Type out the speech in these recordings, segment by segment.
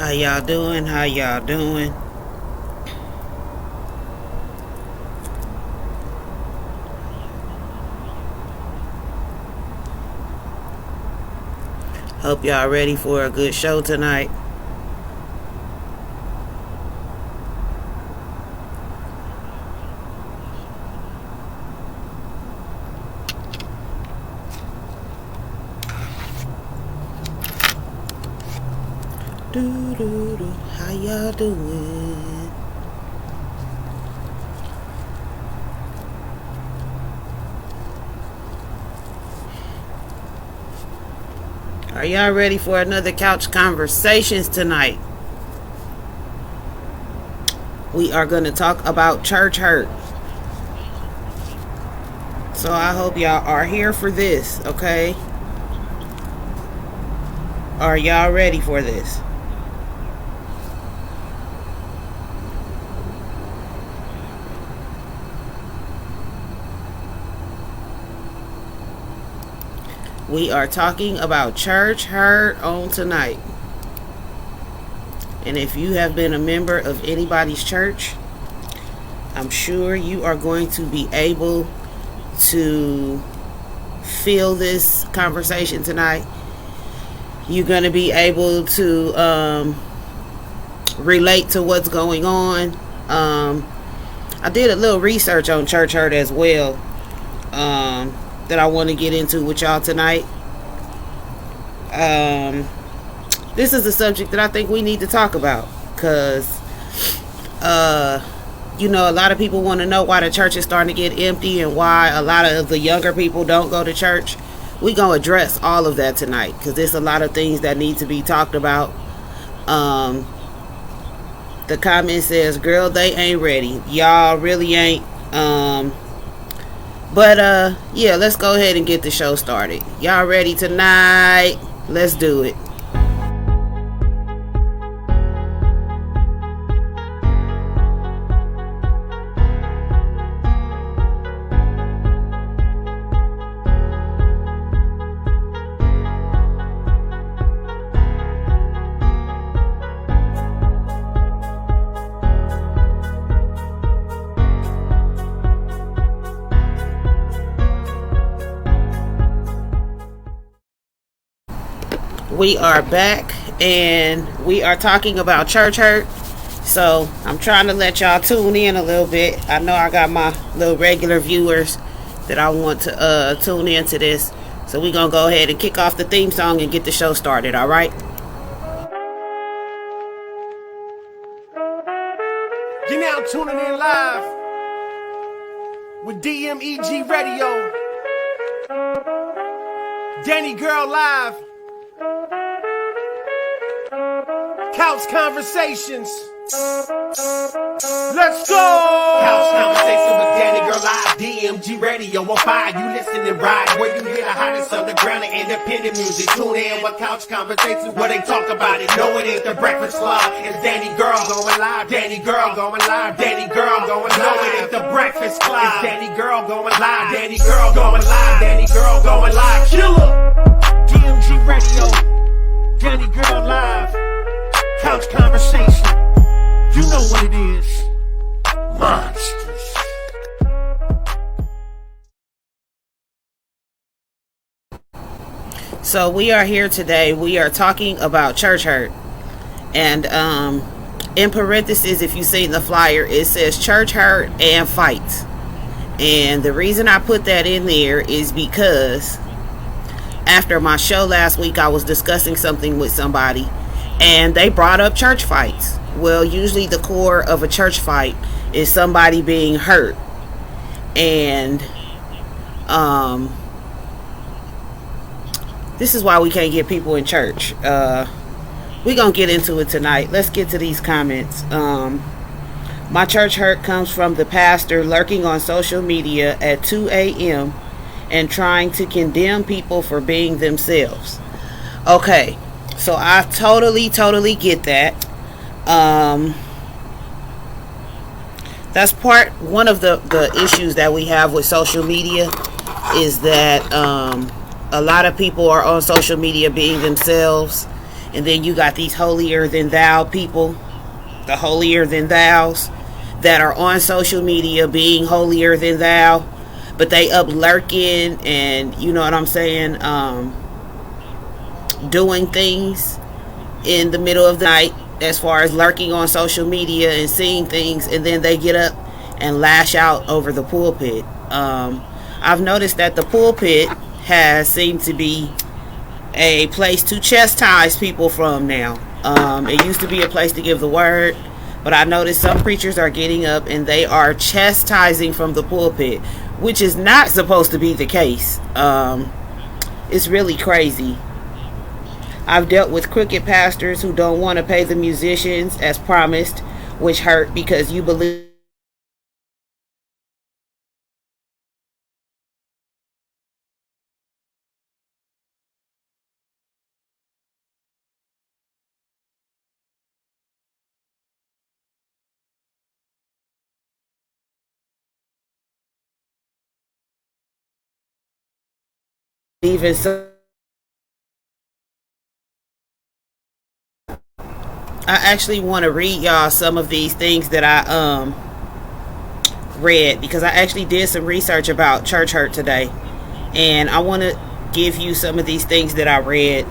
How y'all doing? How y'all doing? Hope y'all ready for a good show tonight. How y'all doing? Are y'all ready for another Couch Conversations tonight? We are going to talk about church hurt. So I hope y'all are here for this, okay? Are y'all ready for this? We are talking about church hurt on tonight. And if you have been a member of anybody's church, I'm sure you are going to be able to feel this conversation tonight. You're going to be able to relate to what's going on. I did a little research on church hurt as well. That I want to get into with y'all tonight. This is a subject that I think we need to talk about because a lot of people want to know why the church is starting to get empty and why a lot of the younger people don't go to church. We're going to address all of that tonight because there's a lot of things that need to be talked about. The comment says, "Girl, they ain't ready." Y'all really ain't. But yeah, let's go ahead and get the show started. Y'all ready tonight? Let's do it. We are back and we are talking about church hurt. So I'm trying to let y'all tune in a little bit. I know I got my little regular viewers that I want to tune into this. So we're going to go ahead and kick off the theme song and get the show started, all right? You're now tuning in live with DMEG Radio. Danni Gyrl live. Couch Conversations. Let's go! Couch Conversation with Danni Gyrl live. DMG Radio on fire. You listen and ride. Where you hear the hottest underground and independent music. Tune in with Couch Conversations where they talk about it. No, it ain't the Breakfast Club. It's Danni Gyrl going live. Danni Gyrl going live. Danni Gyrl going live. No, it ain't the Breakfast Club. It's Danni Gyrl going live. Danni Gyrl going live. Danni Gyrl going live. Killer! DMG Radio. Danni Gyrl live. Couch Conversation. You know what it is. Monsters. So we are here today. We are talking about church hurt. And in parentheses, if you see the flyer, it says church hurt and fights. And the reason I put that in there is because after my show last week, I was discussing something with somebody and they brought up church fights. Well, usually the core of a church fight is somebody being hurt. And this is why we can't get people in church. We're going to get into it tonight. Let's get to these comments. My church hurt comes from the pastor lurking on social media at 2 a.m. and trying to condemn people for being themselves. Okay. So I totally get that. That's one of the issues that we have with social media is that a lot of people are on social media being themselves And then you got these holier than thou people, the holier than thous, that are on social media being holier than thou, but they up lurking and, you know what I'm saying, doing things in the middle of the night, as far as lurking on social media and seeing things, and then they get up and lash out over the pulpit. I've noticed that the pulpit has seemed to be a place to chastise people from now. It used to be a place to give the word, but I noticed some preachers are getting up and they are chastising from the pulpit, which is not supposed to be the case. It's really crazy. I've dealt with crooked pastors who don't want to pay the musicians as promised, which hurt because you believe even so. I actually want to read y'all some of these things that I read, because I actually did some research about church hurt today, and I want to give you some of these things that I read.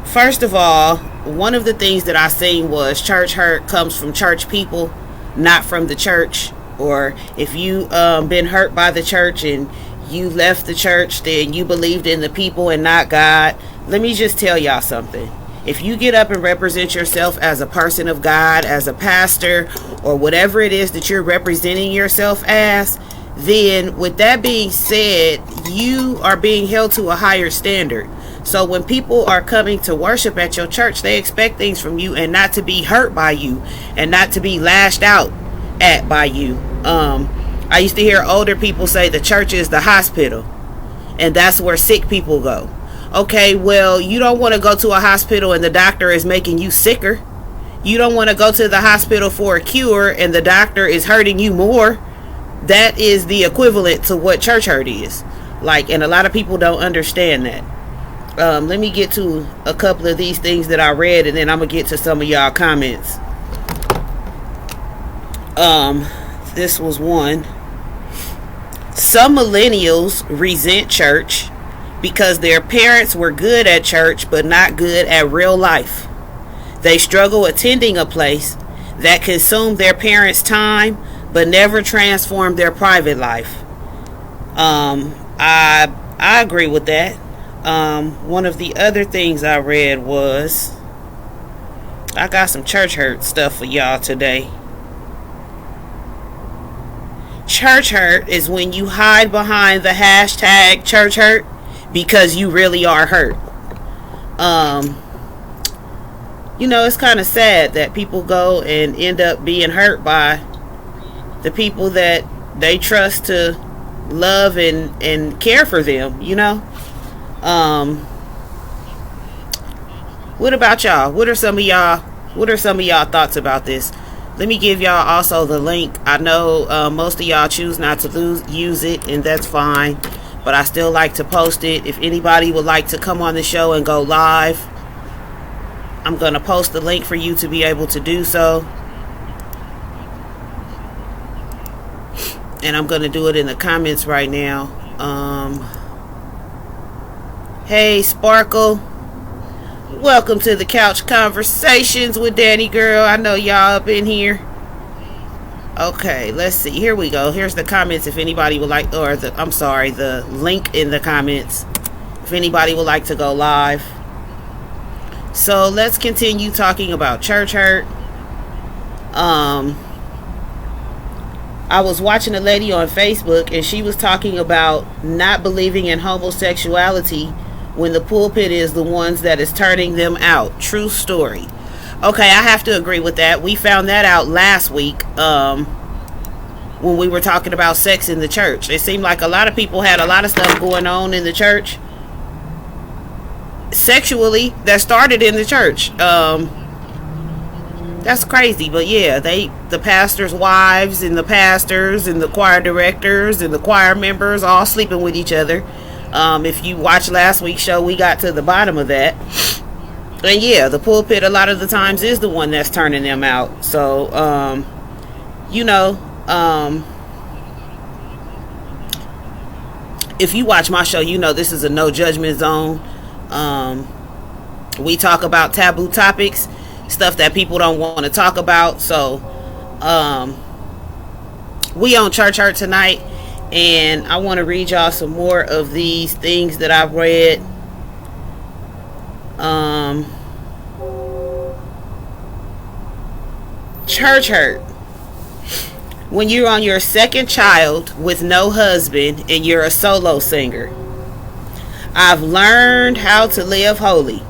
First of all, one of the things that I seen was church hurt comes from church people, not from the church. Or if you been hurt by the church and you left the church, then you believed in the people and not God. Let me just tell y'all something. If you get up and represent yourself as a person of God, as a pastor, or whatever it is that you're representing yourself as, then with that being said, you are being held to a higher standard. So when people are coming to worship at your church, they expect things from you, and not to be hurt by you, and not to be lashed out at by you. I used to hear older people say the church is the hospital, and that's where sick people go. Okay, well, you don't want to go to a hospital and the doctor is making you sicker. You don't want to go to the hospital for a cure and the doctor is hurting you more. That is the equivalent to what church hurt is. Like, and a lot of people don't understand that. Let me get to a couple of these things that I read, and then I'm going to get to some of y'all comments. This was one. Some millennials resent church because their parents were good at church but not good at real life. They struggle attending a place that consumed their parents' time but never transformed their private life. I agree with that. One of the other things I read was, I got some church hurt stuff for y'all today. Church hurt is when you hide behind the hashtag church hurt because you really are hurt. You know, it's kind of sad that people go and end up being hurt by the people that they trust to love and care for them, you know. What about y'all? What are some of y'all thoughts about this? Let me give y'all also the link. I know most of y'all choose not to use it, and that's fine, but I still like to post it. If anybody would like to come on the show and go live, I'm going to post the link for you to be able to do so. And I'm going to do it in the comments right now. Hey, Sparkle. Welcome to the Couch Conversations with Danny Gyrl. I know y'all up in here. Okay, let's see. Here we go. Here's the comments if anybody would like, or the link in the comments if anybody would like to go live. So let's continue talking about church hurt. I was watching a lady on Facebook, and she was talking about not believing in homosexuality when the pulpit is the ones that is turning them out. True story. Okay, I have to agree with that. We found that out last week when we were talking about sex in the church. It seemed like a lot of people had a lot of stuff going on in the church sexually that started in the church. That's crazy, but yeah, the pastors' wives and the pastors and the choir directors and the choir members all sleeping with each other. If you watched last week's show, we got to the bottom of that. And yeah, the pulpit a lot of the times is the one that's turning them out. So, if you watch my show, this is a no judgment zone. We talk about taboo topics, stuff that people don't want to talk about. So, we on Church Hurt tonight, and I want to read y'all some more of these things that I've read. Church hurt. When you're on your second child with no husband and you're a solo singer. I've learned how to live holy.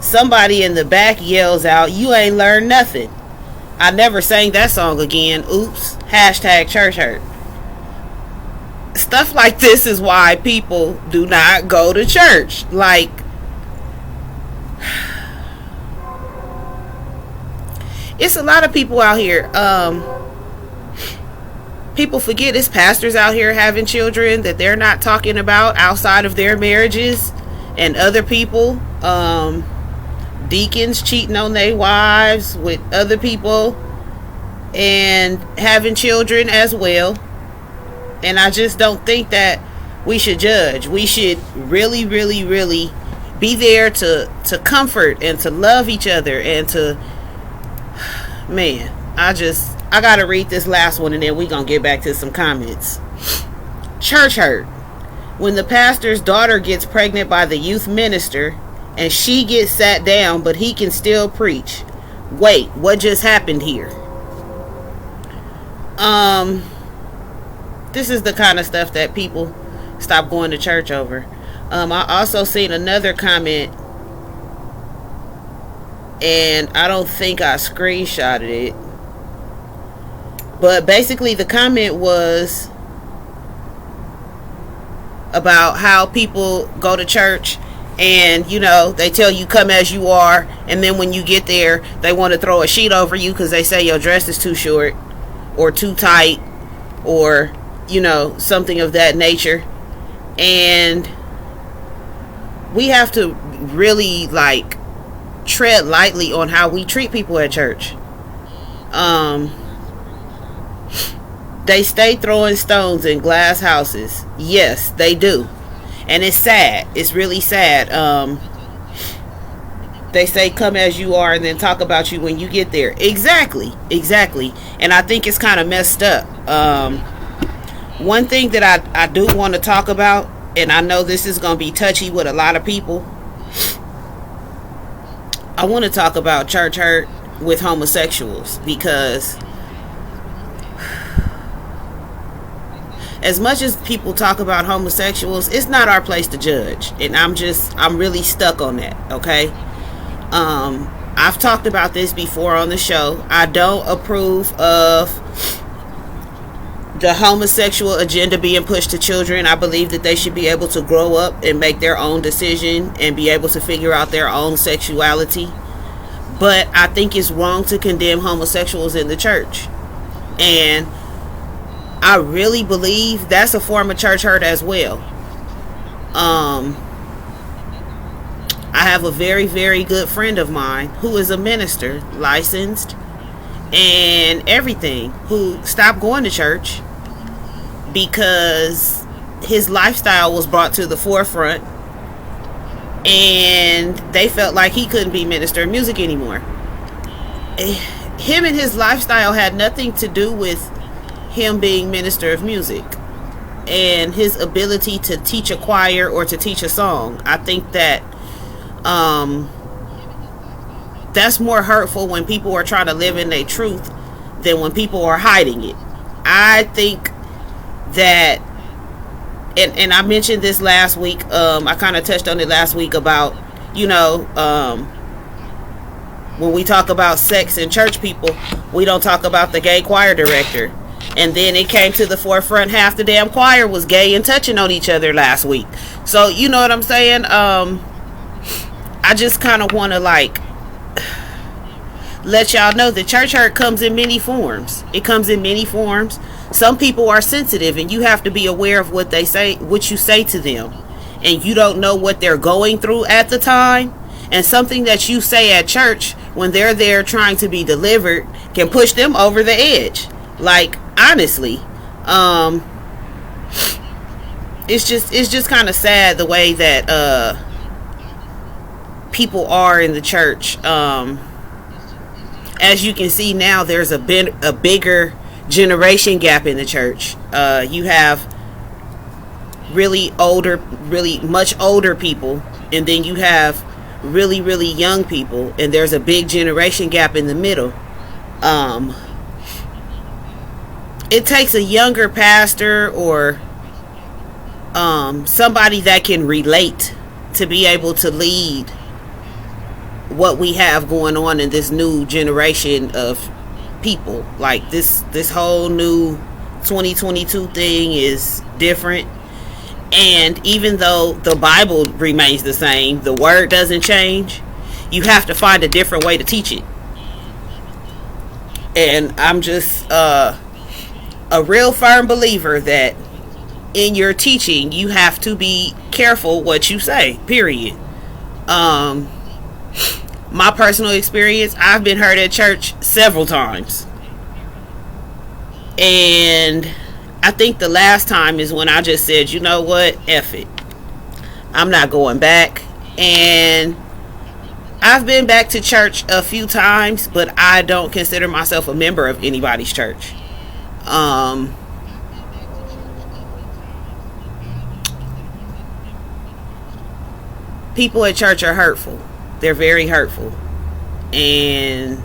Somebody in the back yells out, "You ain't learned nothing." I never sang that song again. Oops. Hashtag church hurt. Stuff like this is why people do not go to church. Like, it's a lot of people out here. People forget it's pastors out here having children that they're not talking about outside of their marriages, and other people, deacons cheating on their wives with other people and having children as well. And I just don't think that we should judge. We should really, really, really be there to comfort and to love each other and to, man, I gotta read this last one and then we gonna get back to some comments. Church hurt. When the pastor's daughter gets pregnant by the youth minister and she gets sat down but he can still preach. Wait, what just happened here? This is the kind of stuff that people stop going to church over. I also seen another comment, and I don't think I screenshotted it, but basically the comment was about how people go to church and they tell you come as you are, and then when you get there they want to throw a sheet over you because they say your dress is too short or too tight or something of that nature. And we have to really tread lightly on how we treat people at church. They stay throwing stones in glass houses. Yes, they do. And it's sad. It's really sad. They say come as you are and then talk about you when you get there. Exactly. And I think it's kind of messed up. One thing that I do want to talk about, and I know this is going to be touchy with a lot of people. I want to talk about church hurt with homosexuals, because as much as people talk about homosexuals, it's not our place to judge. And I'm really stuck on that, okay? I've talked about this before on the show. I don't approve of the homosexual agenda being pushed to children. I believe that they should be able to grow up and make their own decision and be able to figure out their own sexuality. But I think it's wrong to condemn homosexuals in the church. And I really believe that's a form of church hurt as well. I have a very, very good friend of mine who is a minister, licensed and everything, who stopped going to church because his lifestyle was brought to the forefront and they felt like he couldn't be minister of music anymore. Him and his lifestyle had nothing to do with him being minister of music and his ability to teach a choir or to teach a song. I think that that's more hurtful when people are trying to live in their truth than when people are hiding it. I think that, and I mentioned this last week, I kind of touched on it last week about, when we talk about sex in church people, we don't talk about the gay choir director. And then it came to the forefront, half the damn choir was gay and touching on each other last week. So, you know what I'm saying? I just kind of want to let y'all know that church hurt comes in many forms. It comes in many forms. Some people are sensitive and you have to be aware of what they say, what you say to them. and you don't know what they're going through at the time, and something that you say at church when they're there trying to be delivered can push them over the edge. Like, honestly, it's just kind of sad the way that people are in the church. As you can see now, there's a bigger generation gap in the church. You have really much older people, and then you have really young people, and there's a big generation gap in the middle. It takes a younger pastor or somebody that can relate to be able to lead what we have going on in this new generation of people. Like this whole new 2022 thing is different, and even though the Bible remains the same, the word doesn't change. You have to find a different way to teach it. And I'm just a real firm believer that in your teaching you have to be careful what you say, period. My personal experience, I've been hurt at church several times, and I think the last time is when I just said, you know what, F it, I'm not going back. And I've been back to church a few times, but I don't consider myself a member of anybody's church. People at church are hurtful. They're very hurtful, and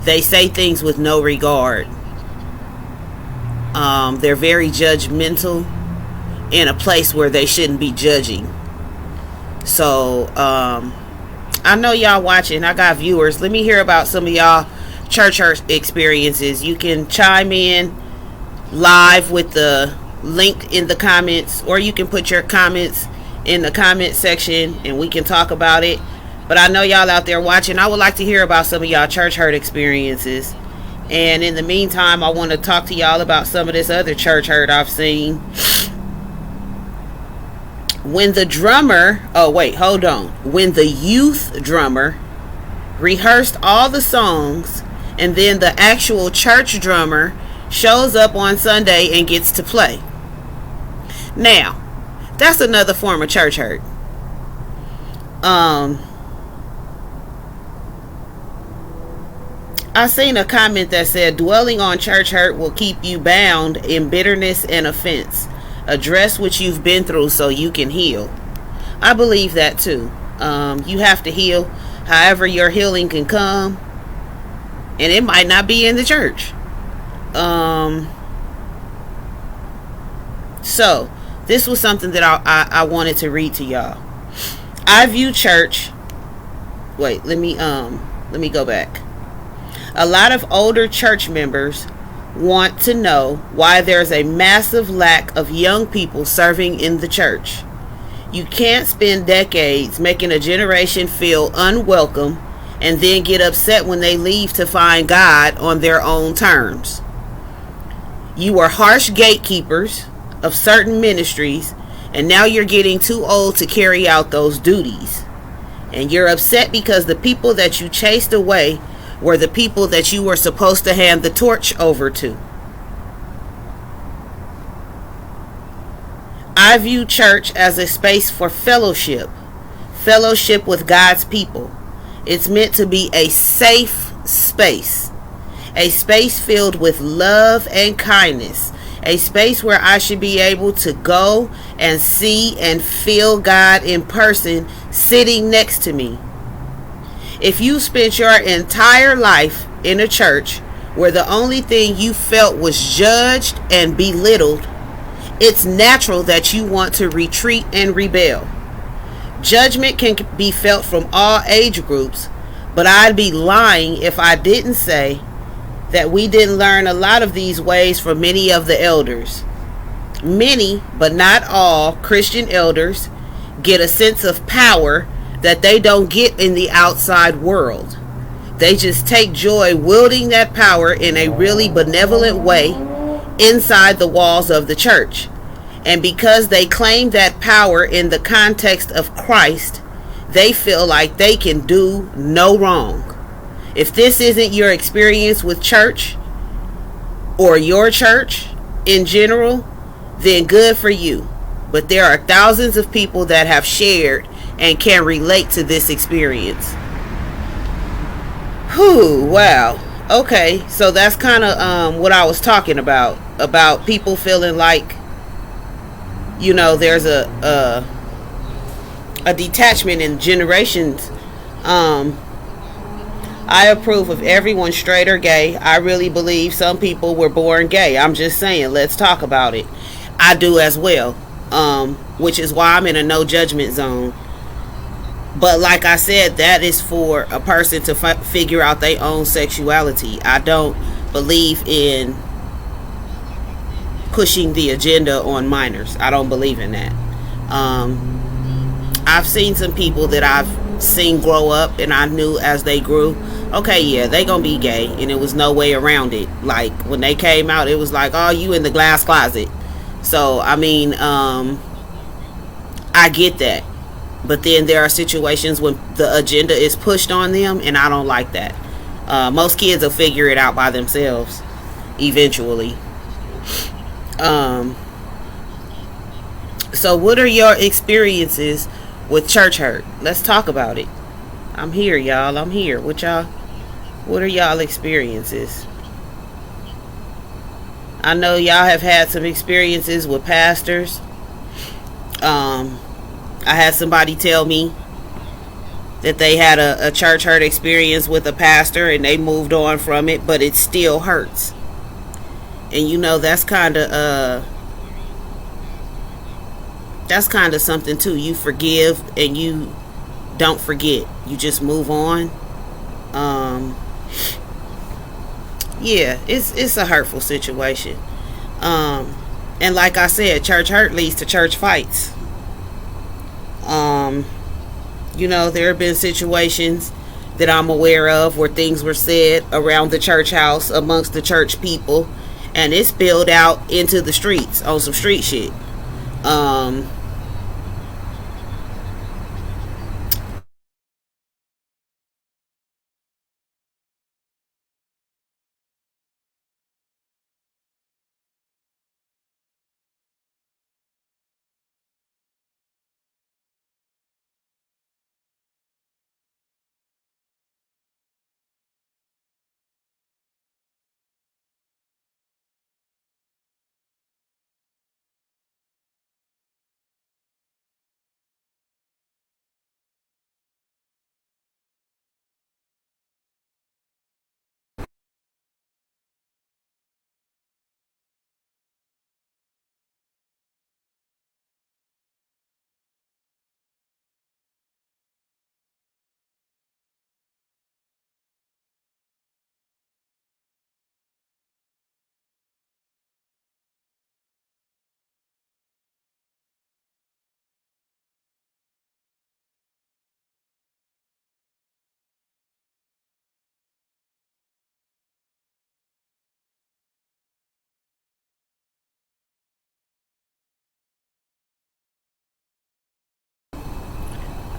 they say things with no regard. They're very judgmental in a place where they shouldn't be judging. So I know y'all watching. I got viewers. Let me hear about some of y'all church hurt experiences. You can chime in live with the link in the comments, or you can put your comments in the comment section and we can talk about it. But I know y'all out there watching. I would like to hear about some of y'all church hurt experiences. And in the meantime, I want to talk to y'all about some of this other church hurt I've seen. When the drummer, when the youth drummer rehearsed all the songs, and then the actual church drummer shows up on Sunday and gets to play. Now, that's another form of church hurt. I seen a comment that said, dwelling on church hurt will keep you bound in bitterness and offense. Address what you've been through so you can heal. I believe that too. You have to heal however your healing can come, and it might not be in the church. So this was something that I wanted to read to y'all. I view church. Wait, let me go back. A lot of older church members want to know why there's a massive lack of young people serving in the church. You can't spend decades making a generation feel unwelcome and then get upset when they leave to find God on their own terms. You are harsh gatekeepers of certain ministries, and now you're getting too old to carry out those duties. And you're upset because the people that you chased away were the people that you were supposed to hand the torch over to. I view church as a space for fellowship with God's people. It's meant to be a safe space, a space filled with love and kindness, a space where I should be able to go and see and feel God in person sitting next to me. If you spent your entire life in a church where the only thing you felt was judged and belittled, it's natural that you want to retreat and rebel. Judgment can be felt from all age groups, but I'd be lying if I didn't say that we didn't learn a lot of these ways from many of the elders. Many, but not all, Christian elders get a sense of power that they don't get in the outside world. They just take joy wielding that power in a really benevolent way inside the walls of the church. And because they claim that power in the context of Christ, they feel like they can do no wrong. If this isn't your experience with church or your church in general, then good for you. But there are thousands of people that have shared and can relate to this experience. Whew, wow. Okay, so that's kind of what I was talking about people feeling like, you know, there's a detachment in generations. I approve of everyone, straight or gay. I really believe some people were born gay. I'm just saying, let's talk about it. I do as well, which is why I'm in a no judgment zone. But like I said, that is for a person to figure out their own sexuality. I don't believe in pushing the agenda on minors. I don't believe in that. I've seen some people that I've seen grow up, and I knew as they grew, okay, yeah, they gonna be gay, and it was no way around it. Like when they came out, it was like, oh, you in the glass closet. So I mean, I get that. But then there are situations when the agenda is pushed on them, and I don't like that. Most kids will figure it out by themselves eventually. So what are your experiences with church hurt? Let's talk about it. I'm here, y'all. I'm here. What are y'all experiences? I know y'all have had some experiences with pastors. I had somebody tell me that they had a church hurt experience with a pastor and they moved on from it, but it still hurts. And you know, that's kind of something too. You forgive and you don't forget. You just move on. Yeah, it's a hurtful situation. And like I said, church hurt leads to church fights. You know, there have been situations that I'm aware of where things were said around the church house amongst the church people, and it spilled out into the streets on some street shit.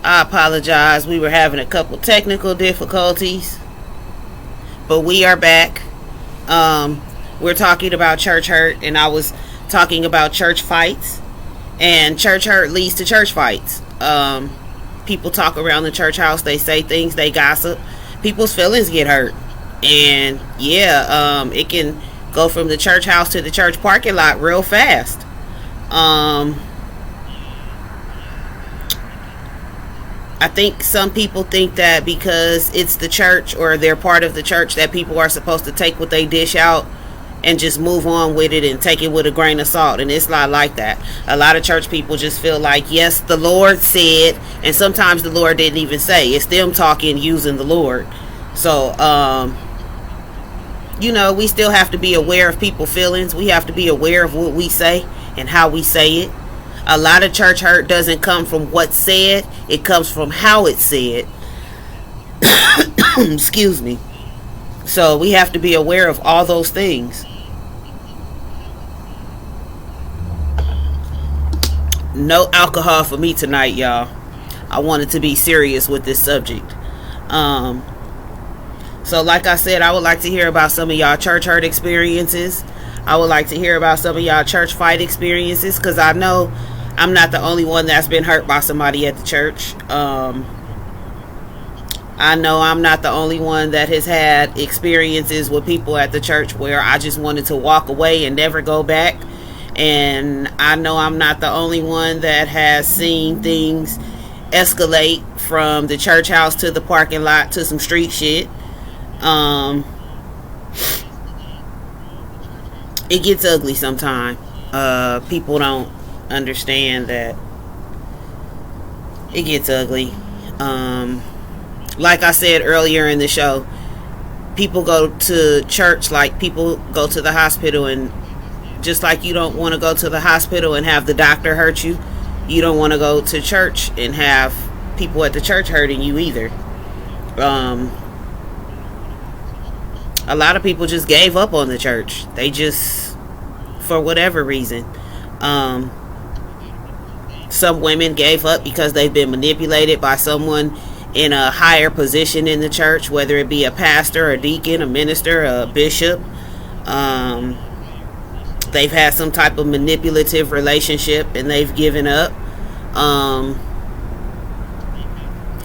I apologize. We were having a couple technical difficulties, but we are back. We're talking about church hurt, and I was talking about church fights, and church hurt leads to church fights. People talk around the church house, they say things, they gossip, people's feelings get hurt, and yeah, it can go from the church house to the church parking lot real fast. I think some people think that because it's the church or they're part of the church that people are supposed to take what they dish out and just move on with it and take it with a grain of salt, and it's not like that. A lot of church people just feel like, yes, the Lord said, and sometimes the Lord didn't even say. It's them talking using the Lord. So you know, we still have to be aware of people's feelings. We have to be aware of what we say and how we say it. A lot of church hurt doesn't come from what's said. It comes from how it's said. Excuse me. So we have to be aware of all those things. no alcohol for me tonight, y'all. I wanted to be serious with this subject. So like I said, I would like to hear about some of y'all church hurt experiences. I would like to hear about some of y'all church fight experiences, because I know I'm not the only one that's been hurt by somebody at the church. I know I'm not the only one that has had experiences with people at the church where I just wanted to walk away and never go back. And I know I'm not the only one that has seen things escalate from the church house to the parking lot to some street shit. It gets ugly sometimes. People don't understand that it gets ugly. Like I said earlier in the show, people go to church like people go to the hospital, and just like you don't want to go to the hospital and have the doctor hurt you, you don't want to go to church and have people at the church hurting you either. A lot of people just gave up on the church. They just, for whatever reason. Some women gave up because they've been manipulated by someone in a higher position in the church, whether it be a pastor, a deacon, a minister, a bishop. They've had some type of manipulative relationship and they've given up.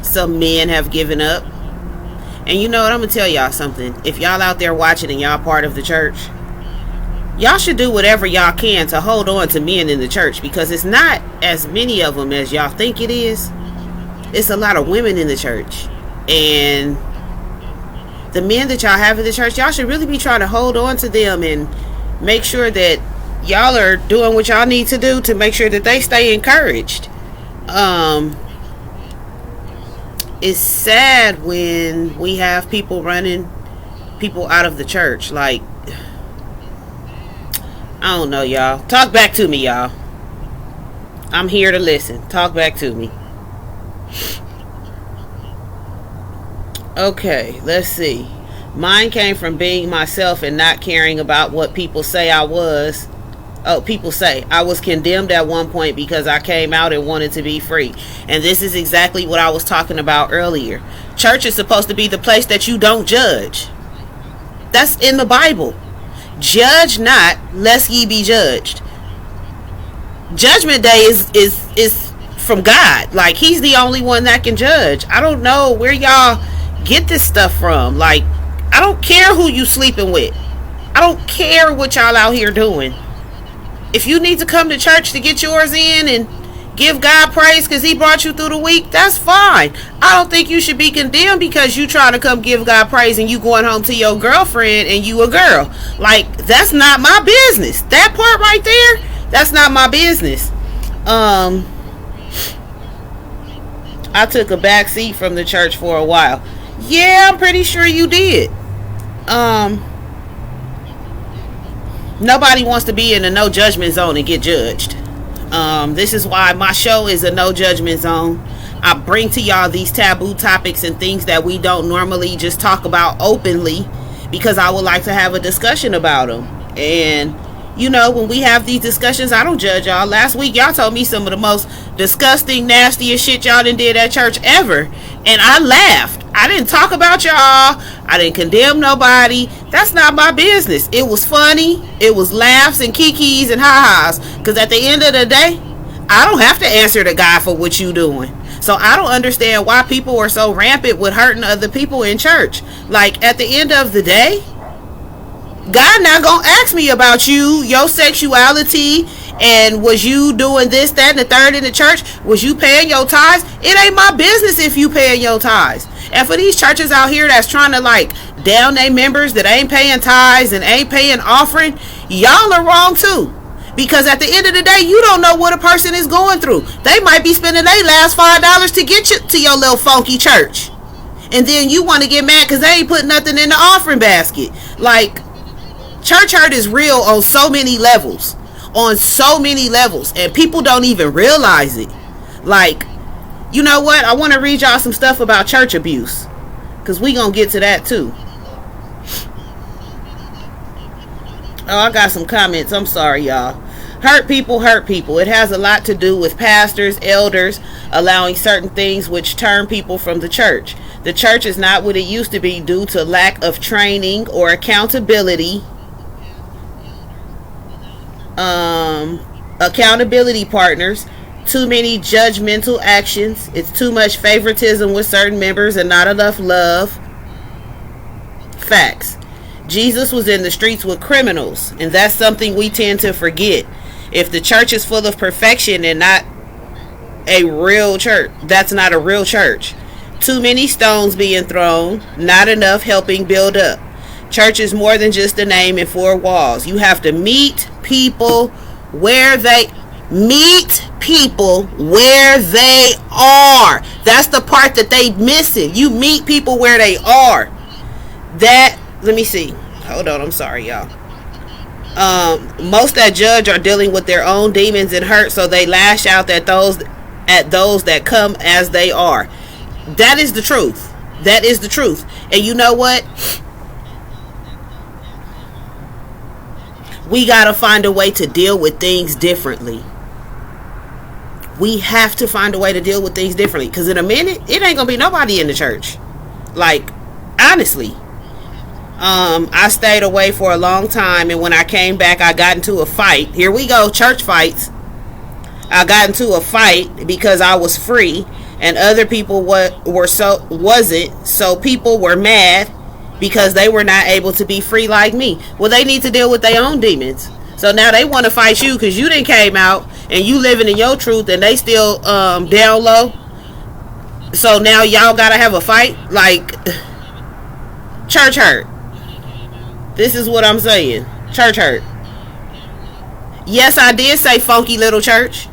Some men have given up. And you know what, I'm gonna tell y'all something. If y'all out there watching and y'all part of the church, y'all should do whatever y'all can to hold on to men in the church, because it's not as many of them as y'all think it is. It's a lot of women in the church, and the men that y'all have in the church, y'all should really be trying to hold on to them and make sure that y'all are doing what y'all need to do to make sure that they stay encouraged. It's sad when we have people running people out of the church. Like, I don't know, y'all. Talk back to me, y'all. I'm here to listen. Talk back to me. Okay, let's see. Mine came from being myself and not caring about what people say I was. Oh, people say I was condemned at one point because I came out and wanted to be free. And this is exactly what I was talking about earlier. Church is supposed to be the place that you don't judge. That's in the Bible. Judge not, lest ye be judged. Judgment day is from God. Like, he's the only one that can judge. I don't know where y'all get this stuff from. Like, I don't care who you sleeping with. I don't care what y'all out here doing. If you need to come to church to get yours in and give God praise because he brought you through the week, that's fine. I don't think you should be condemned because you trying to come give God praise and you going home to your girlfriend and you a girl. Like, that's not my business. That part right there, that's not my business. I took a back seat from the church for a while. Yeah, I'm pretty sure you did. Nobody wants to be in a no judgment zone and get judged. This is why my show is a no judgment zone. I bring to y'all these taboo topics and things that we don't normally just talk about openly, because I would like to have a discussion about them. And you know, when we have these discussions, I don't judge y'all. Last week, y'all told me some of the most disgusting, nastiest shit y'all done did at church ever. And I laughed. I didn't talk about y'all. I didn't condemn nobody. That's not my business. It was funny. It was laughs and kikis and ha-has. Because at the end of the day, I don't have to answer to God for what you doing. So I don't understand why people are so rampant with hurting other people in church. Like, at the end of the day, God not gonna ask me about you, your sexuality, and was you doing this, that, and the third in the church? Was you paying your tithes? It ain't my business if you paying your tithes. And for these churches out here that's trying to like down their members that ain't paying tithes and ain't paying offering, y'all are wrong too. Because at the end of the day, you don't know what a person is going through. They might be spending their last $5 to get you to your little funky church. And then you want to get mad because they ain't put nothing in the offering basket. Like, church hurt is real on so many levels. On so many levels. And people don't even realize it. Like, you know what? I want to read y'all some stuff about church abuse. Because we going to get to that too. Oh, I got some comments. I'm sorry, y'all. Hurt people hurt people. It has a lot to do with pastors, elders, allowing certain things which turn people from the church. The church is not what it used to be due to lack of training or accountability. Accountability partners, too many judgmental actions. It's too much favoritism with certain members and not enough love. Facts. Jesus was in the streets with criminals, and that's something we tend to forget. If the church is full of perfection and not a real church, that's not a real church. Too many stones being thrown, not enough helping build up. Church is more than just a name and four walls. You have to meet people where they are. That's the part that they missing. You meet people where they are. That, let me see. Hold on, I'm sorry, y'all. Most that judge are dealing with their own demons and hurt, so they lash out at those that come as they are. That is the truth. That is the truth. And you know what? We gotta find a way to deal with things differently. We have to find a way to deal with things differently, because in a minute it ain't gonna be nobody in the church. Like, honestly. I stayed away for a long time, and when I came back I got into a fight. Here we go, church fights. I got into a fight because I was free and other people wasn't, so people were mad because they were not able to be free like me. Well, they need to deal with their own demons. So now they want to fight you because you didn't came out and you living in your truth, and they still down low. So now y'all gotta have a fight. Like, church hurt. This is what I'm saying. Church hurt. Yes, I did say funky little church.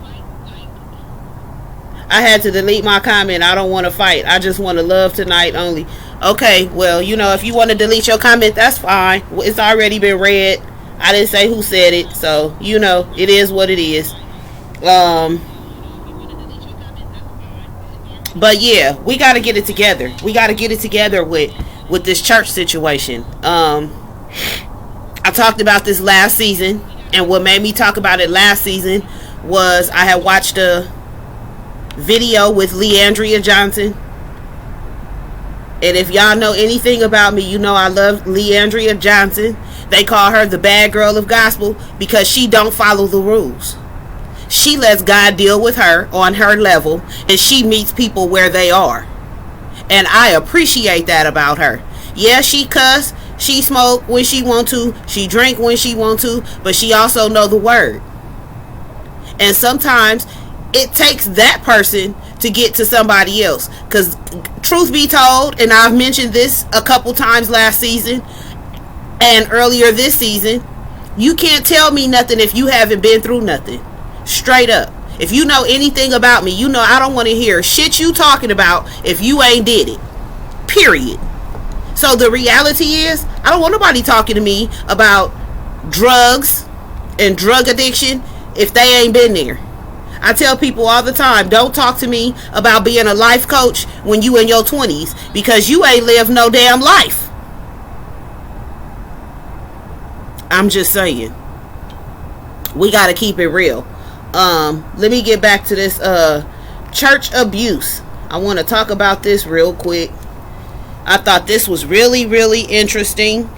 I had to delete my comment. I don't want to fight. I just want to love tonight only. Okay, well, you know, if you want to delete your comment, that's fine. It's already been read. I didn't say who said it, so, you know, it is what it is. But yeah, we got to get it together. We got to get it together with this church situation. I talked about this last season, and what made me talk about it last season was I had watched a video with Leandria Johnson. And if y'all know anything about me, you know I love Leandria Johnson. They call her the bad girl of gospel because she don't follow the rules. She lets God deal with her on her level, and she meets people where they are. And I appreciate that about her. Yeah, she cuss, she smoke when she want to, she drink when she want to, but she also know the word. And sometimes it takes that person to get to somebody else. Because truth be told, and I've mentioned this a couple times last season and earlier this season, you can't tell me nothing if you haven't been through nothing. Straight up. If you know anything about me, you know I don't want to hear shit you talking about if you ain't did it. Period. So the reality is, I don't want nobody talking to me about drugs and drug addiction if they ain't been there. I tell people all the time, don't talk to me about being a life coach when you in your 20s, because you ain't lived no damn life. I'm just saying. We got to keep it real. Let me get back to this church abuse. I want to talk about this real quick. I thought this was really, really interesting.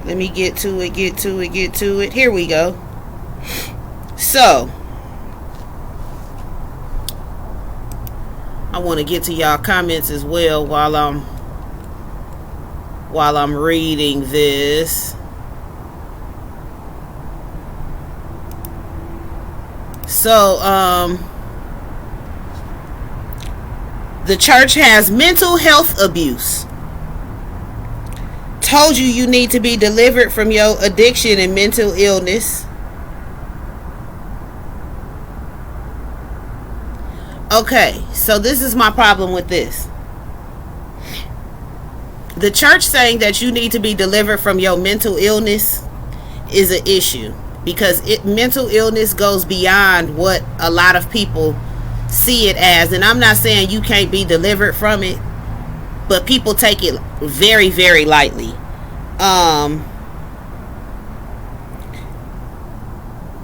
Let me get to it. Here we go. So, I want to get to y'all comments as well while I'm reading this. So, the church has mental health abuse. Told you need to be delivered from your addiction and mental illness. Okay, so this is my problem with this. The church saying that you need to be delivered from your mental illness is an issue, because mental illness goes beyond what a lot of people see it as. And I'm not saying you can't be delivered from it, but people take it very, very lightly.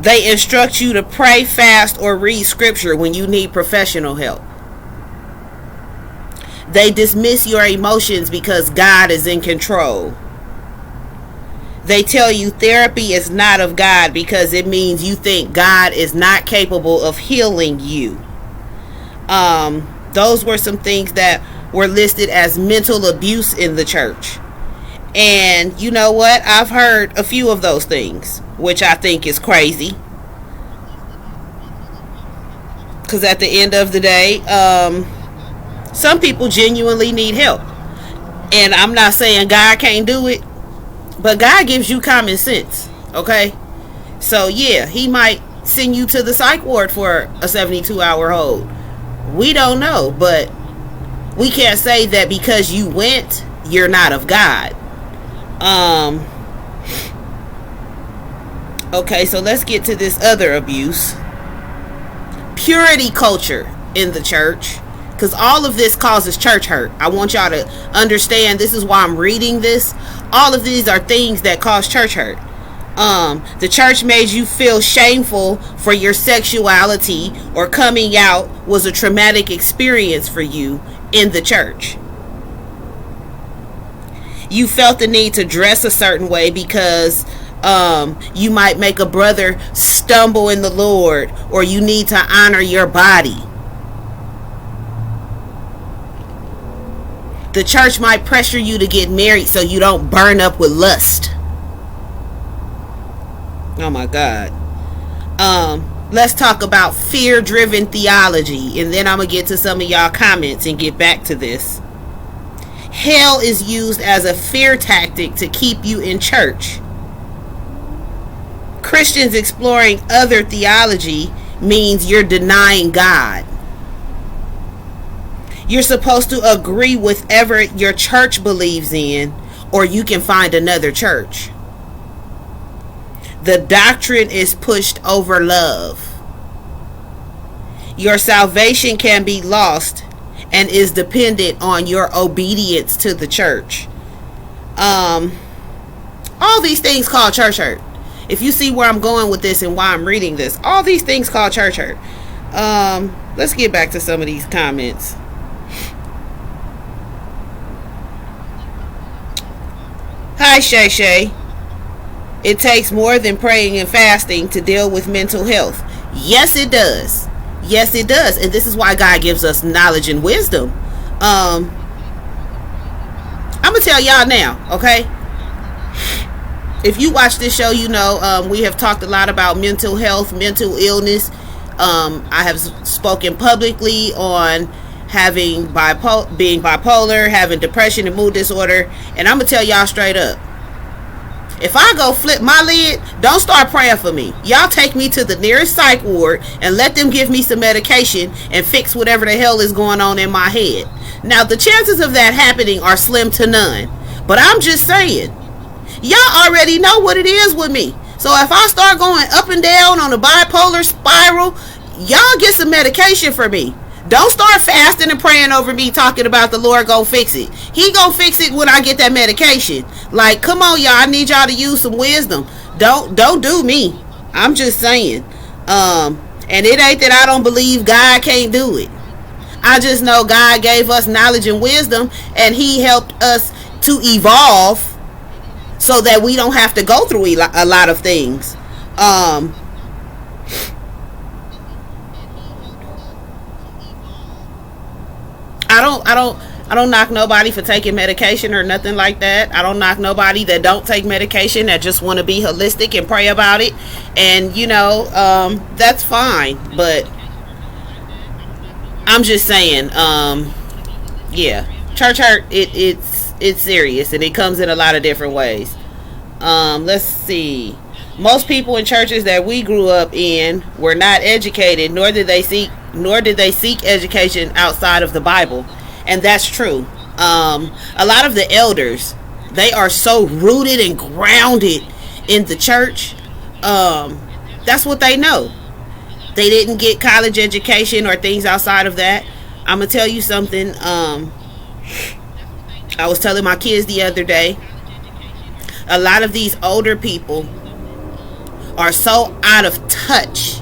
They instruct you to pray, fast, or read scripture when you need professional help. They dismiss your emotions because God is in control. They tell you therapy is not of God because it means you think God is not capable of healing you. Those were some things that were listed as mental abuse in the church. And you know what? I've heard a few of those things, which I think is crazy. Because at the end of the day, some people genuinely need help. And I'm not saying God can't do it, but God gives you common sense, okay? So yeah, he might send you to the psych ward for a 72-hour hold. We don't know, but we can't say that because you went, you're not of God. Okay, so let's get to this other abuse. Purity culture in the church. Because all of this causes church hurt. I want y'all to understand, this is why I'm reading this. All of these are things that cause church hurt. The church made you feel shameful for your sexuality, or coming out was a traumatic experience for you in the church. You felt the need to dress a certain way because you might make a brother stumble in the Lord, or you need to honor your body. The church might pressure you to get married so you don't burn up with lust. Oh my God. Let's talk about fear-driven theology, and then I'm going to get to some of y'all comments and get back to this. Hell is used as a fear tactic to keep you in church. Christians exploring other theology means you're denying God. You're supposed to agree with whatever your church believes in, or you can find another church. The doctrine is pushed over love. Your salvation can be lost and is dependent on your obedience to the church. All these things call church hurt. If you see where I'm going with this and why I'm reading this, all these things call church hurt. Let's get back to some of these comments. Hi, Shay Shay. It takes more than praying and fasting to deal with mental health. Yes, it does. Yes, it does. And this is why God gives us knowledge and wisdom. I'm going to tell y'all now, okay? If you watch this show, you know we have talked a lot about mental health, mental illness. I have spoken publicly on being bipolar, having depression and mood disorder. And I'm going to tell y'all straight up. If I go flip my lid, don't start praying for me. Y'all take me to the nearest psych ward and let them give me some medication and fix whatever the hell is going on in my head. Now, the chances of that happening are slim to none. But I'm just saying, y'all already know what it is with me. So if I start going up and down on a bipolar spiral, y'all get some medication for me. Don't start fasting and praying over me talking about the Lord gonna fix it. He gonna fix it when I get that medication. Like, come on, y'all. I need y'all to use some wisdom. Don't do me. I'm just saying. And it ain't that I don't believe God can't do it. I just know God gave us knowledge and wisdom, and he helped us to evolve so that we don't have to go through a lot of things. I don't knock nobody for taking medication or nothing like that. I don't knock nobody that don't take medication, that just want to be holistic and pray about it. And you know, that's fine. But I'm just saying, yeah, church hurt, it's serious, and it comes in a lot of different ways. Let's see. Most people in churches that we grew up in were not educated, nor did they seek education outside of the Bible. And that's true. A lot of the elders, they are so rooted and grounded in the church. That's what they know. They didn't get college education or things outside of that. I'm gonna tell you something. I was telling my kids the other day, a lot of these older people are so out of touch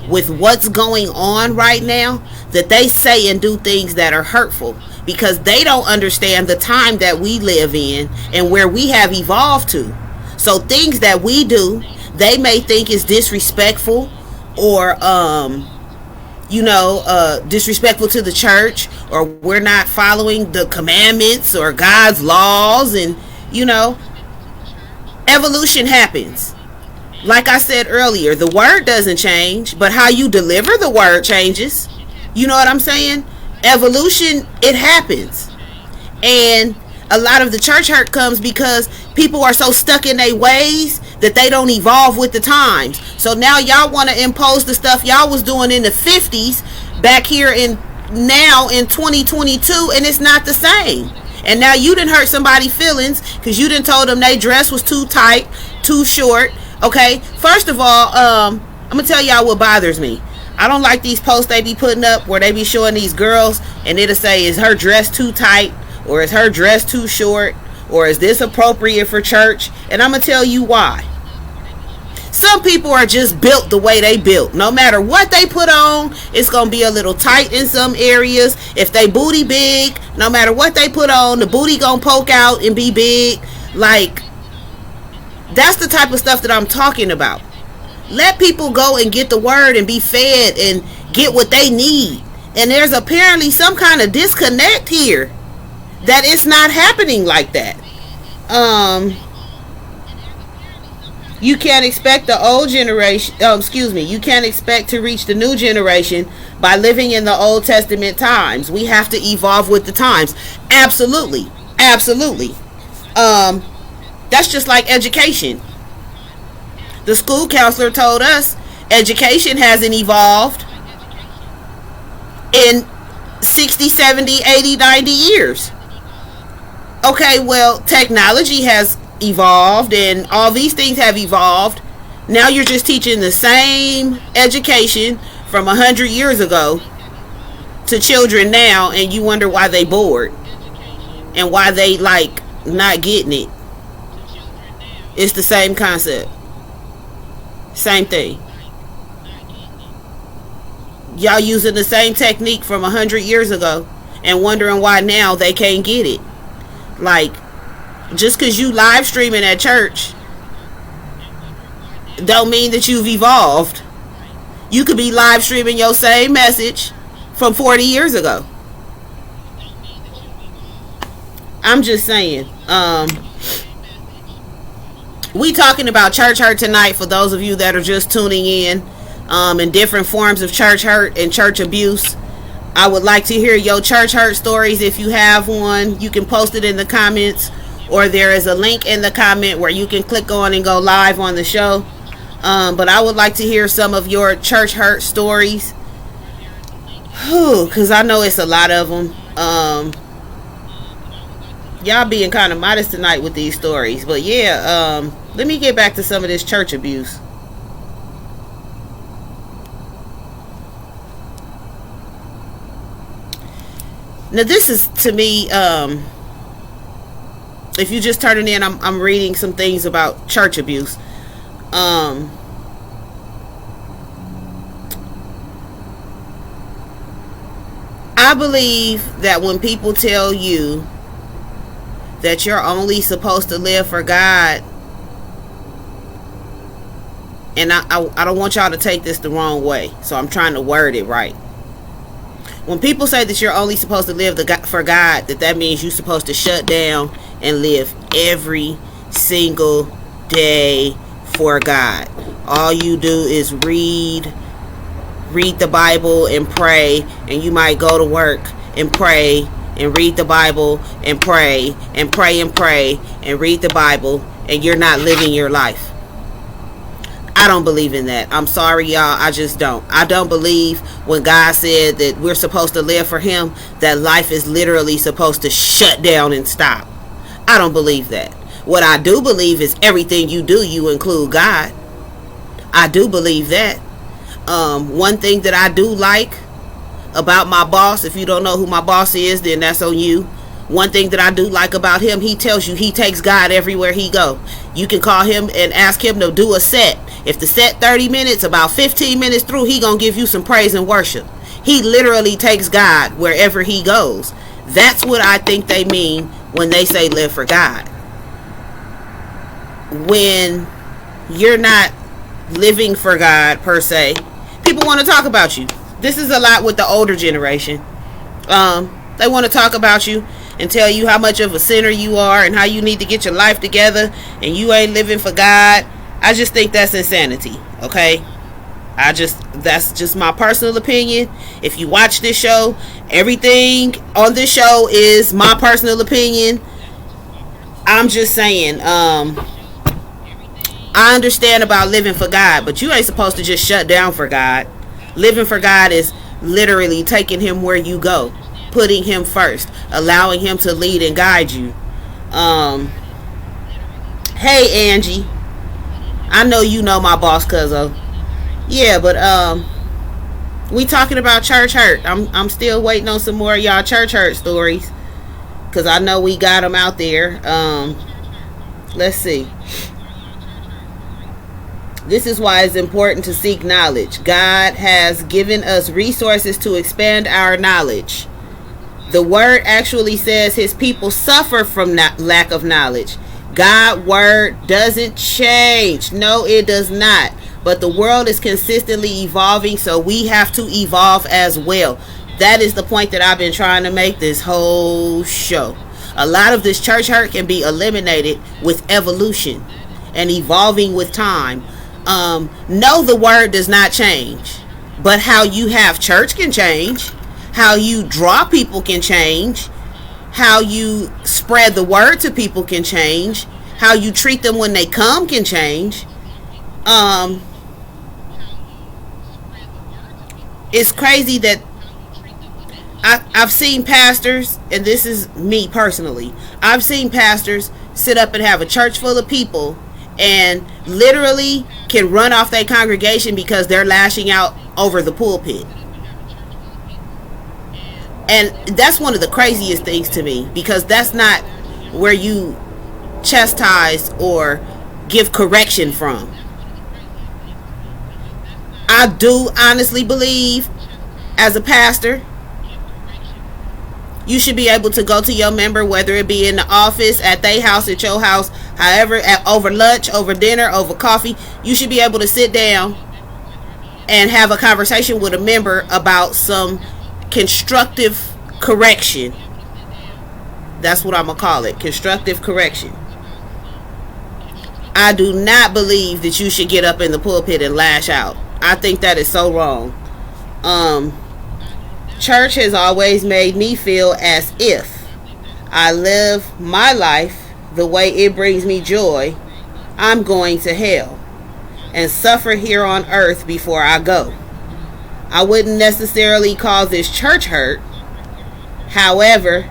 with what's going on right now that they say and do things that are hurtful because they don't understand the time that we live in and where we have evolved to. So things that we do, they may think is disrespectful or disrespectful to the church, or we're not following the commandments or God's laws. And evolution happens. Like I said earlier, the word doesn't change, but how you deliver the word changes. You know what I'm saying? Evolution, it happens. And a lot of the church hurt comes because people are so stuck in their ways that they don't evolve with the times. So now y'all want to impose the stuff y'all was doing in the 50s back here in 2022, and it's not the same. And now you done hurt somebody's feelings because you done told them their dress was too tight, too short. Okay, first of all, I'm gonna tell y'all what bothers me. I don't like these posts they be putting up where they be showing these girls and it'll say, is her dress too tight, or is her dress too short, or is this appropriate for church? And I'm gonna tell you why. Some people are just built the way they built. No matter what they put on, it's gonna be a little tight in some areas. If they booty big, no matter what they put on, the booty gonna poke out and be big. Like, that's the type of stuff that I'm talking about. Let people go and get the word and be fed and get what they need. And there's apparently some kind of disconnect here that it's not happening like that. You can't expect the old generation, you can't expect to reach the new generation by living in the Old Testament times. We have to evolve with the times. Absolutely. Absolutely. That's just like education. The school counselor told us education hasn't evolved in 60, 70, 80, 90 years. Okay, well, technology has evolved and all these things have evolved. Now you're just teaching the same education from 100 years ago to children now, and you wonder why they bored and why they like not getting it. It's the same concept. Same thing. Y'all using the same technique from 100 years ago and wondering why now they can't get it. Like, just because you live streaming at church don't mean that you've evolved. You could be live streaming your same message from 40 years ago. I'm just saying. We talking about church hurt tonight for those of you that are just tuning in, and different forms of church hurt and church abuse. I would like to hear your church hurt stories. If you have one, you can post it in the comments, or there is a link in the comment where you can click on and go live on the show. But I would like to hear some of your church hurt stories, because I know it's a lot of them. Y'all being kind of modest tonight with these stories, but yeah, let me get back to some of this church abuse. Now this is, to me, if you just turning in, I'm reading some things about church abuse. I believe that when people tell you that you're only supposed to live for God, and I don't want y'all to take this the wrong way, so I'm trying to word it right. When people say that you're only supposed to live for God, that means you're supposed to shut down and live every single day for God. All you do is read the Bible and pray, and you might go to work and pray and read the Bible and pray and pray and pray and read the Bible, and you're not living your life. I don't believe in that. I'm sorry, y'all. I just don't. I don't believe when God said that we're supposed to live for Him, that life is literally supposed to shut down and stop. I don't believe that. What I do believe is everything you do, you include God. I do believe that. One thing that I do like about my boss, if you don't know who my boss is, then that's on you. One thing that I do like about him, he tells you he takes God everywhere he go. You can call him and ask him to do a set, If the set 30 minutes, about 15 minutes through, he gonna give you some praise and worship. He literally takes God wherever he goes. That's what I think they mean when they say live for God. When you're not living for God per se, people want to talk about you. This is a lot with the older generation. They want to talk about you and tell you how much of a sinner you are and how you need to get your life together and you ain't living for God. I just think that's insanity. Okay, that's just my personal opinion. If you watch this show, everything on this show is my personal opinion. I'm just saying, I understand about living for God, but you ain't supposed to just shut down for God. Living for God is literally taking him where you go, putting him first, allowing him to lead and guide you. Hey Angie, I know you know my boss, cuzzo. Yeah, but we talking about church hurt. I'm still waiting on some more of y'all church hurt stories, cause I know we got them out there. Let's see. This is why it's important to seek knowledge. God has given us resources to expand our knowledge. The word actually says his people suffer from lack of knowledge. God's word doesn't change. No, it does not. But the world is consistently evolving, so we have to evolve as well. That is the point that I've been trying to make this whole show. A lot of this church hurt can be eliminated with evolution and evolving with time. No, the word does not change, but how you have church can change. How you draw people can change. How you spread the word to people can change. How you treat them when they come can change. It's crazy that I've seen pastors, and this is me personally, I've seen pastors sit up and have a church full of people and literally can run off their congregation because they're lashing out over the pulpit. And that's one of the craziest things to me, because that's not where you chastise or give correction from. I do honestly believe, as a pastor, you should be able to go to your member, whether it be in the office, at their house, at your house, however, over lunch, over dinner, over coffee. You should be able to sit down and have a conversation with a member about some constructive correction. That's what I'm going to call it, constructive correction. I do not believe that you should get up in the pulpit and lash out. I think that is so wrong. Church has always made me feel as if I live my life the way it brings me joy, I'm going to hell and suffer here on earth before I go. I wouldn't necessarily call this church hurt. However,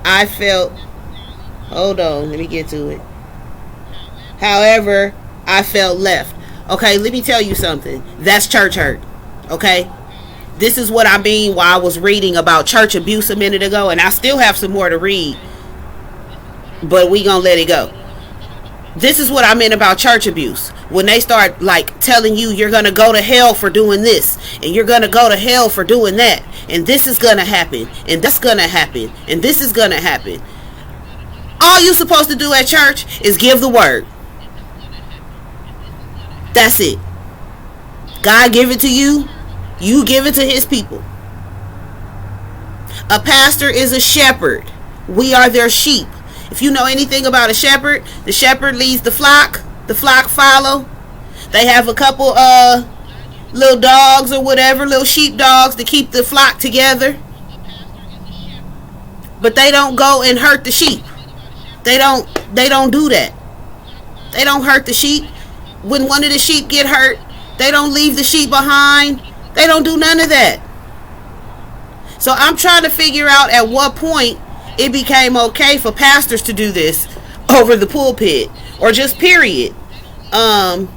I felt, hold on, let me get to it. However, I felt left. Okay, let me tell you something. That's church hurt. Okay? This is what I mean while I was reading about church abuse a minute ago, and I still have some more to read, but we gonna let it go. This is what I meant about church abuse. When they start like telling you you're gonna go to hell for doing this, and you're gonna go to hell for doing that, and this is gonna happen, and that's gonna happen, and this is gonna happen. All you're supposed to do at church is give the word. That's it. God give it to you. You give it to his people. A pastor is a shepherd. We are their sheep. If you know anything about a shepherd, the shepherd leads the flock follow. They have a couple little dogs or whatever, little sheep dogs to keep the flock together. But they don't go and hurt the sheep. They don't do that. They don't hurt the sheep. When one of the sheep get hurt, they don't leave the sheep behind. They don't do none of that. So I'm trying to figure out at what point it became okay for pastors to do this over the pulpit, or just period. Some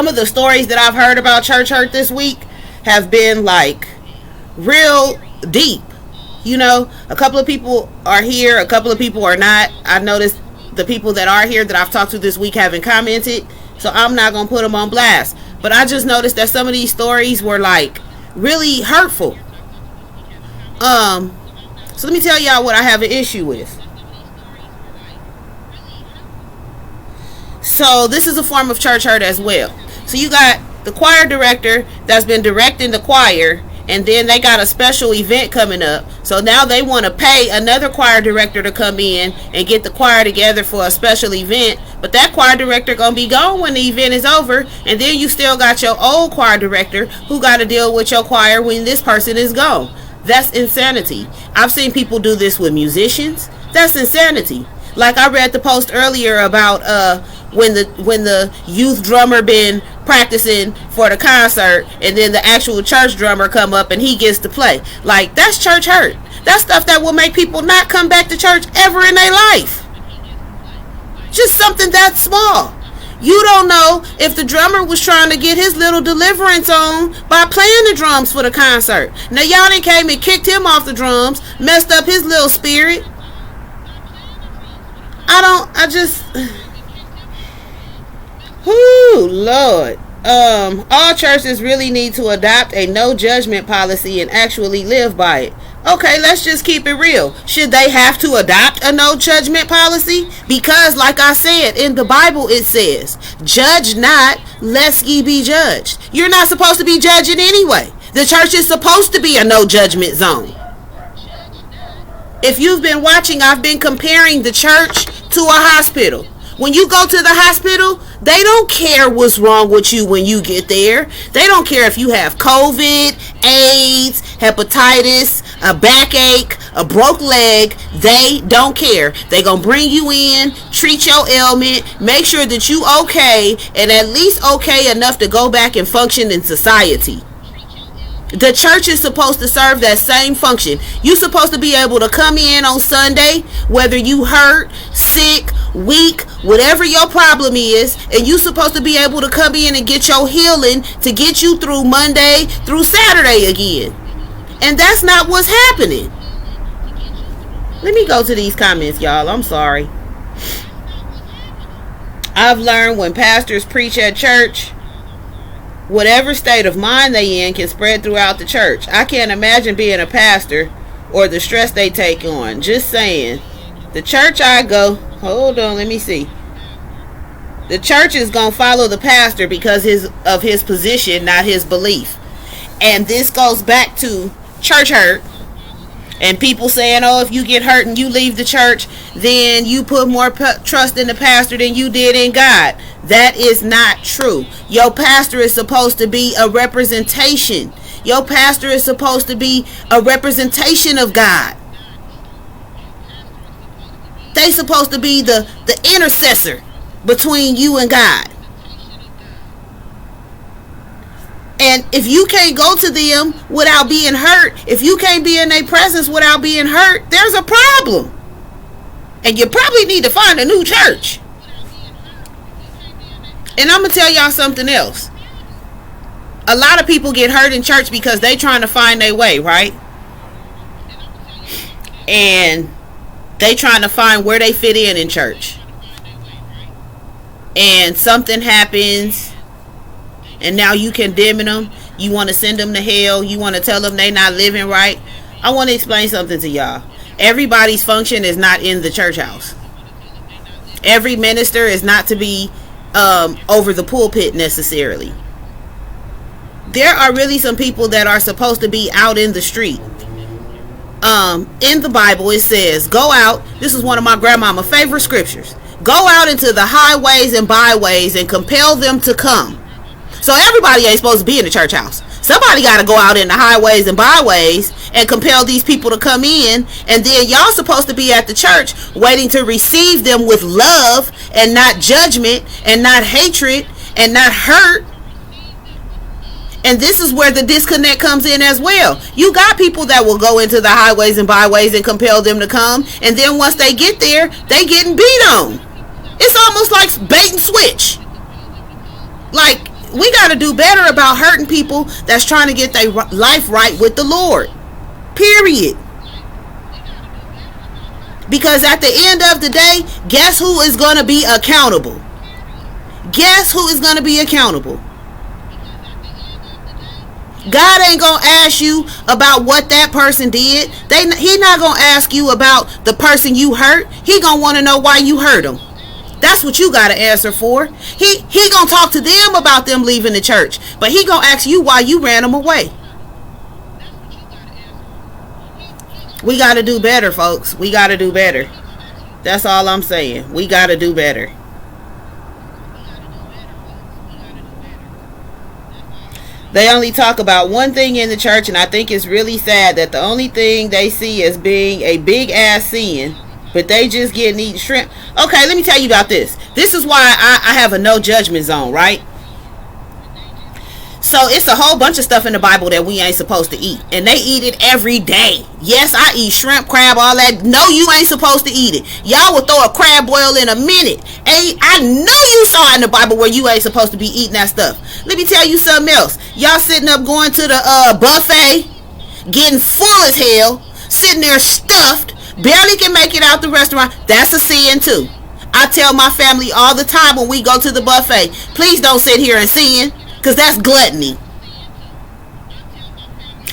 of the stories that I've heard about church hurt this week have been like real deep. You know, a couple of people are here, a couple of people are not. I noticed the people that are here that I've talked to this week haven't commented. so I'm not gonna put them on blast. But I just noticed that some of these stories were like really hurtful. So let me tell y'all what I have an issue with. So this is a form of church hurt as well. So you got the choir director that's been directing the choir, and then they got a special event coming up. So now they want to pay another choir director to come in and get the choir together for a special event. But that choir director gonna be gone when the event is over, and then you still got your old choir director who got to deal with your choir when this person is gone. That's insanity. I've seen people do this with musicians. That's insanity. Like I read the post earlier about when the youth drummer been practicing for the concert, and then the actual church drummer come up and he gets to play. Like, that's church hurt. That's stuff that will make people not come back to church ever in their life. Just something that small. You don't know if the drummer was trying to get his little deliverance on by playing the drums for the concert. Now y'all done came and kicked him off the drums, messed up his little spirit. Whoo, Lord. All churches really need to adopt a no judgment policy and actually live by it. Okay, let's just keep it real. Should they have to adopt a no judgment policy? Because like I said, in the Bible it says, judge not, lest ye be judged. You're not supposed to be judging anyway. The church is supposed to be a no judgment zone. If you've been watching, I've been comparing the church to a hospital. When you go to the hospital, they don't care what's wrong with you when you get there. They don't care if you have COVID, AIDS, hepatitis, a backache, a broke leg. They don't care. They gonna bring you in, treat your ailment, make sure that you okay, and at least okay enough to go back and function in society. The church is supposed to serve that same function. You're supposed to be able to come in on Sunday, whether you hurt, sick, weak, whatever your problem is, and you're supposed to be able to come in and get your healing to get you through Monday through Saturday again. And that's not what's happening. Let me go to these comments, y'all. I'm sorry. I've learned when pastors preach at church, whatever state of mind they in can spread throughout the church. I can't imagine being a pastor or the stress they take on. Just saying. The church I go, hold on, let me see. The church is going to follow the pastor because of his position, not his belief. And this goes back to church hurt. And people saying, oh, if you get hurt and you leave the church, then you put more trust in the pastor than you did in God. That is not true. Your pastor is supposed to be a representation. Your pastor is supposed to be a representation of God. They supposed to be the intercessor between you and God. And if you can't go to them without being hurt, if you can't be in their presence without being hurt, there's a problem. And you probably need to find a new church. And I'm going to tell y'all something else. A lot of people get hurt in church because they trying to find their way, right? And they trying to find where they fit in church. And something happens, and now you condemning them. You want to send them to hell. You want to tell them they not living right. I want to explain something to y'all. Everybody's function is not in the church house. Every minister is not to be over the pulpit necessarily. There are really some people that are supposed to be out in the street. In the Bible it says, go out. This is one of my grandmama's favorite scriptures. Go out into the highways and byways and compel them to come. So everybody ain't supposed to be in the church house. Somebody got to go out in the highways and byways and compel these people to come in. And then y'all supposed to be at the church waiting to receive them with love and not judgment and not hatred and not hurt. And this is where the disconnect comes in as well. You got people that will go into the highways and byways and compel them to come. And then once they get there, they getting beat on. It's almost like bait and switch. Like, we got to do better about hurting people that's trying to get their life right with the Lord. Period. Because at the end of the day, guess who is going to be accountable? guess who is going to be accountable? God ain't gonna ask you about what that person did. He not gonna ask you about the person you hurt. He gonna want to know why you hurt him. That's what you gotta answer for. He gonna talk to them about them leaving the church, but he gonna ask you why you ran them away. We gotta do better, folks. We gotta do better. That's all I'm saying. We gotta do better. They only talk about one thing in the church, and I think it's really sad that the only thing they see as being a big ass sin, but they just getting eating shrimp. Okay, let me tell you about this. This is why I have a no judgment zone, right? So it's a whole bunch of stuff in the Bible that we ain't supposed to eat, and they eat it every day. Yes, I eat shrimp, crab, all that. No, you ain't supposed to eat it. Y'all will throw a crab boil in a minute. And I know you saw in the Bible where you ain't supposed to be eating that stuff. Let me tell you something else. Y'all sitting up going to the buffet, getting full as hell, sitting there stuffed, barely can make it out the restaurant. That's a sin too. I tell my family all the time when we go to the buffet, please don't sit here and sin, because that's gluttony.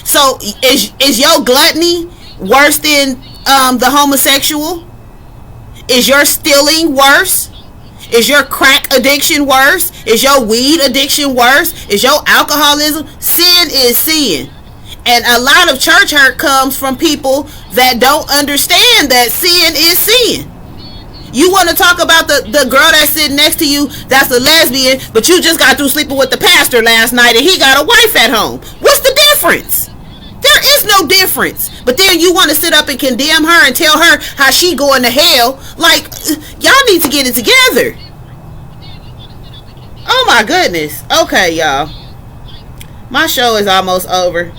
So is your gluttony worse than the homosexual? Is your stealing worse? Is your crack addiction worse? Is your weed addiction worse? Is your alcoholism? Sin is sin. And a lot of church hurt comes from people that don't understand that sin is sin. You want to talk about the girl that's sitting next to you that's a lesbian, but you just got through sleeping with the pastor last night and he got a wife at home. What's the difference? There is no difference. But then you want to sit up and condemn her and tell her how she going to hell. Like, y'all need to get it together. Oh my goodness. Okay, y'all. My show is almost over.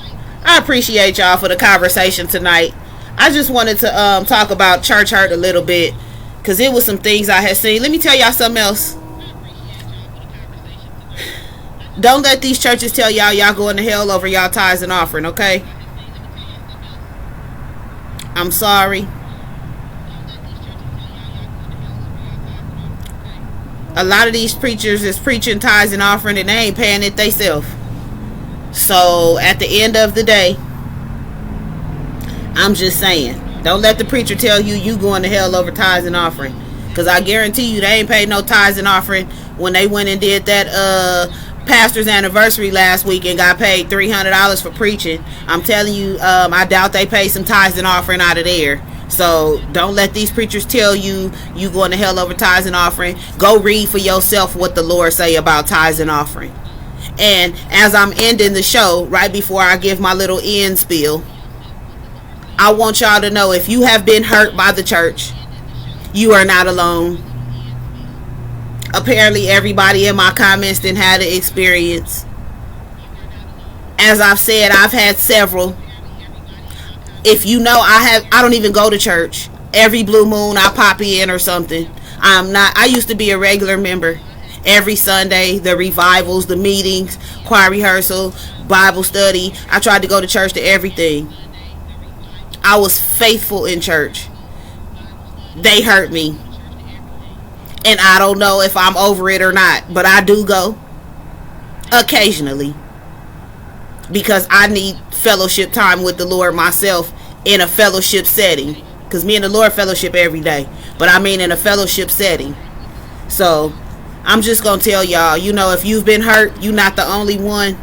I appreciate y'all for the conversation tonight. I just wanted to talk about church hurt a little bit, because it was some things I had seen. Let me tell y'all something else. Don't let these churches tell y'all going to hell over y'all tithes and offering, okay? I'm sorry. A lot of these preachers is preaching tithes and offering and they ain't paying it themselves. So at the end of the day, I'm just saying, don't let the preacher tell you going to hell over tithes and offering, because I guarantee you they ain't paid no tithes and offering when they went and did that pastor's anniversary last week and got paid $300 for preaching. I'm telling you, I doubt they paid some tithes and offering out of there. So don't let these preachers tell you going to hell over tithes and offering. Go read for yourself what the Lord say about tithes and offering. And as I'm ending the show, right before I give my little end spiel, I want y'all to know, if you have been hurt by the church, you are not alone. Apparently everybody in my comments didn't have the experience. As I've said, I've had several. If you know, I don't even go to church. Every blue moon I pop in or something. I used to be a regular member. Every Sunday, the revivals, the meetings, choir rehearsal, Bible study. I tried to go to church to everything. I was faithful in church. They hurt me. And I don't know if I'm over it or not, but I do go occasionally, because I need fellowship time with the Lord myself in a fellowship setting, because me and the Lord fellowship every day, but I mean in a fellowship setting. So I'm just gonna tell y'all, if you've been hurt, you're not the only one.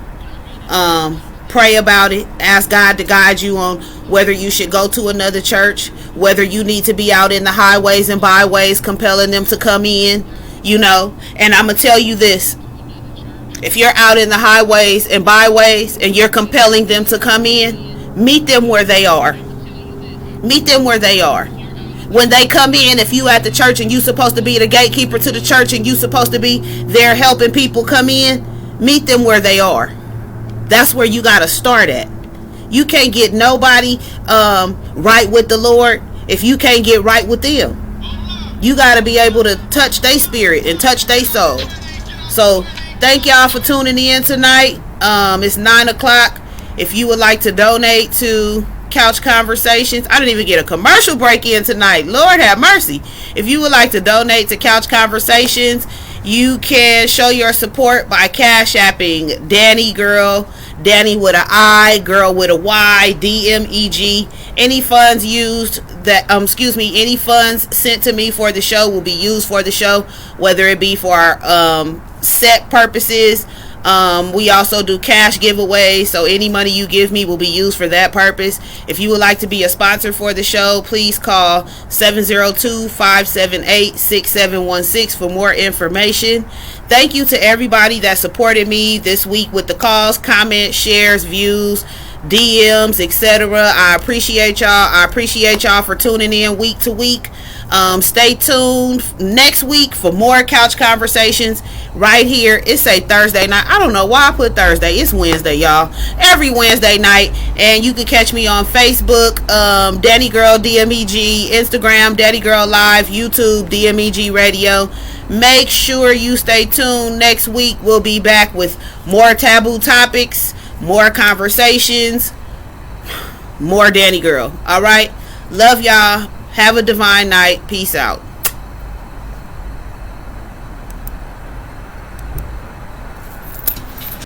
Pray about it. Ask God to guide you on whether you should go to another church, whether you need to be out in the highways and byways compelling them to come in, And I'm going to tell you this. If you're out in the highways and byways and you're compelling them to come in, meet them where they are. Meet them where they are. When they come in, if you at the church and you supposed to be the gatekeeper to the church and you supposed to be there helping people come in, meet them where they are. That's where you got to start at. You can't get nobody right with the Lord if you can't get right with them. You got to be able to touch their spirit and touch their soul. So thank y'all for tuning in tonight. It's 9 o'clock. If you would like to donate to Couch Conversations, I didn't even get a commercial break in tonight. Lord have mercy. If you would like to donate to Couch Conversations, You can show your support by cash apping Danny Gyrl, Danny with an I, Girl with a Y, DMEG. Any funds used that, any funds sent to me for the show will be used for the show, whether it be for set purposes. We also do cash giveaways, so any money you give me will be used for that purpose. If you would like to be a sponsor for the show, please call 702-578-6716 for more information. Thank you to everybody that supported me this week with the calls, comments, shares, views, DMs, etc. I appreciate y'all. I appreciate y'all for tuning in week to week. Stay tuned next week for more couch conversations right here. It's a Thursday night. I don't know why I put Thursday. It's Wednesday, y'all. Every Wednesday night. And you can catch me on Facebook, Danny Gyrl DMEG, Instagram, Danny Gyrl Live, YouTube, DMEG Radio. Make sure you stay tuned. Next week we'll be back with more taboo topics, more conversations, more Danny Gyrl. All right. Love y'all. Have a divine night. Peace out.